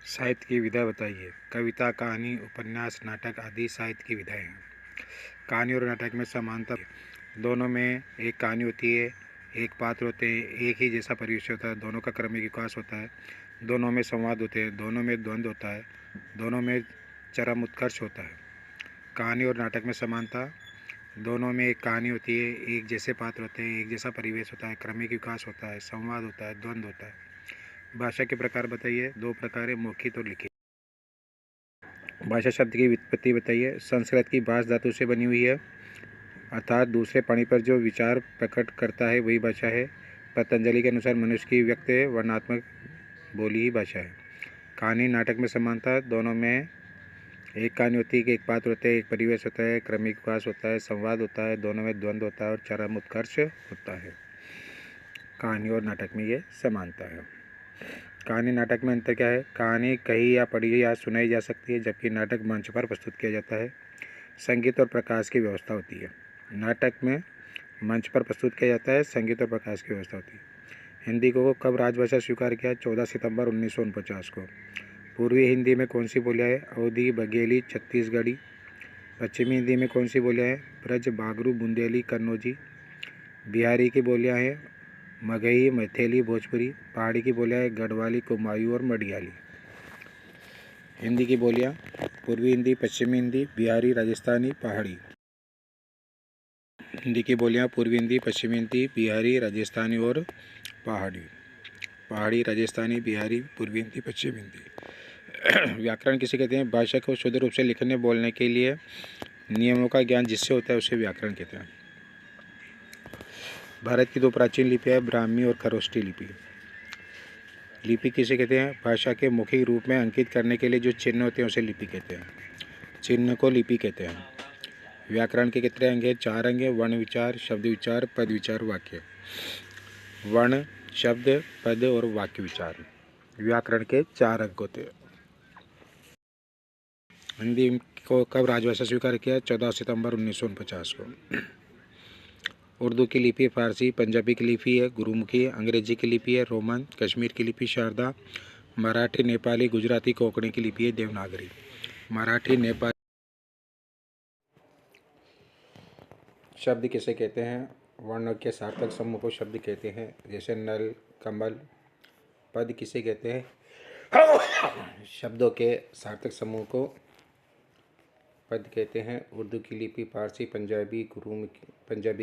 साहित्य की विधा बताइए। कविता, कहानी, उपन्यास, नाटक आदि साहित्य की विधाएं हैं। कहानी और नाटक में समानता, दोनों में एक कहानी होती है, एक पात्र होते हैं, एक ही जैसा परिवेश होता है, दोनों का क्रमिक विकास होता है, दोनों में संवाद होते हैं, दोनों में द्वंद्व होता है, दोनों में चरम उत्कर्ष होता है। कहानी और नाटक में समानता, दोनों में एक कहानी होती है, एक जैसे पात्र होते हैं, एक जैसा परिवेश होता है, क्रमिक विकास होता है, संवाद होता है, द्वंद्व होता है। भाषा के प्रकार बताइए। दो प्रकार है, मौखिक और लिखित। भाषा शब्द की व्युत्पत्ति बताइए। संस्कृत की भाष धातु से बनी हुई है, अर्थात दूसरे प्राणी पर जो विचार प्रकट करता है वही भाषा है। पतंजलि के अनुसार मनुष्य की व्यक्त वर्णात्मक बोली ही भाषा है। कहानी नाटक में समानता, दोनों में एक कहानी होती है कि एक पात्र होता है, एक परिवेश होता है, क्रमिक विकास होता है, संवाद होता है, दोनों में द्वंद्व होता है और चरम उत्कर्ष होता है। कहानी और नाटक में ये समानता है। कहानी नाटक में अंतर क्या है? कहानी कही या पढ़ी या सुनाई जा सकती है, जबकि नाटक मंच पर प्रस्तुत किया जाता है। संगीत और प्रकाश की व्यवस्था होती है। नाटक में मंच पर प्रस्तुत किया जाता है, संगीत और प्रकाश की व्यवस्था होती है। हिंदी को कब राजभाषा स्वीकार किया? 14 सितंबर 1949 को। पूर्वी हिंदी में कौन सी बोलियाँ है? अवधी, बघेली, छत्तीसगढ़ी। पश्चिमी हिंदी में कौन सी बोलियाँ हैं? ब्रज, बागरू, बुंदेली, कन्नौजी। बिहारी की बोलियाँ हैं मगही, मैथिली, भोजपुरी। पहाड़ी की बोलियाँ हैं गढ़वाली, कुमायूं और मडियाली। हिंदी की बोलियाँ पूर्वी हिंदी, पश्चिमी हिंदी, बिहारी, राजस्थानी, पहाड़ी। हिंदी की बोलियाँ पूर्वी हिंदी, पश्चिमी हिंदी, बिहारी, राजस्थानी और पहाड़ी। पहाड़ी, राजस्थानी, बिहारी, पूर्वी हिंदी, पश्चिमी हिंदी। व्याकरण किसे कहते हैं? भाषा को शुद्ध रूप से लिखने बोलने के लिए नियमों का ज्ञान जिससे होता है उसे व्याकरण कहते हैं। भारत की दो प्राचीन लिपियाँ ब्राह्मी और खरोष्ठी लिपि। लिपि किसे कहते हैं? भाषा के मौखिक रूप में अंकित करने के लिए जो चिन्ह होते हैं उसे लिपि कहते हैं। चिन्ह को लिपि कहते हैं। व्याकरण के कितने अंग हैं? 4 अंग हैं। वर्ण विचार, शब्द विचार, पद विचार, वाक्य। वर्ण, शब्द, पद और वाक्य विचार व्याकरण के 4 अंग होते हैं। हिंदी को कब राजभाषा स्वीकार किया? 14 सितंबर 1949 को। उर्दू की लिपि फारसी, पंजाबी की लिपि है गुरुमुखी, अंग्रेजी की लिपि है रोमन, कश्मीर की लिपि शारदा, मराठी, नेपाली, गुजराती, कोंकणी की लिपि है देवनागरी। मराठी, नेपाली। शब्द किसे कहते हैं? वर्ण के सार्थक समूह को शब्द कहते हैं, जैसे नल, कमल। पद किसे कहते हैं? शब्दों के सार्थक समूह को पद कहते हैं। उर्दू की लिपि फारसी, पंजाबी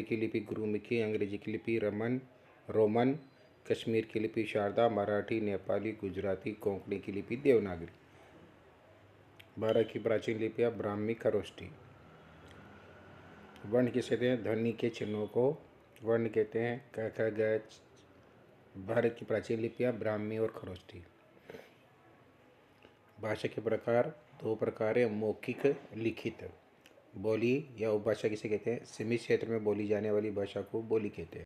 की लिपि गुरुमुखी, अंग्रेजी की लिपि रोमन, कश्मीर की लिपि शारदा, मराठी, नेपाली, गुजराती, कोंकणी की लिपि देवनागरी। भारत की प्राचीन लिपियाँ ब्राह्मी, खरोष्ठी। वर्ण किसे कहते हैं? ध्वनि के चिन्हों को वर्ण कहते हैं। क, ख, ग। भारत की प्राचीन लिपियाँ ब्राह्मी और खरोष्ठी। भाषा के प्रकार 2 प्रकार है, मौखिक, लिखित। बोली या उपभाषा किसे कहते हैं? सीमित क्षेत्र में बोली जाने वाली भाषा को बोली कहते हैं।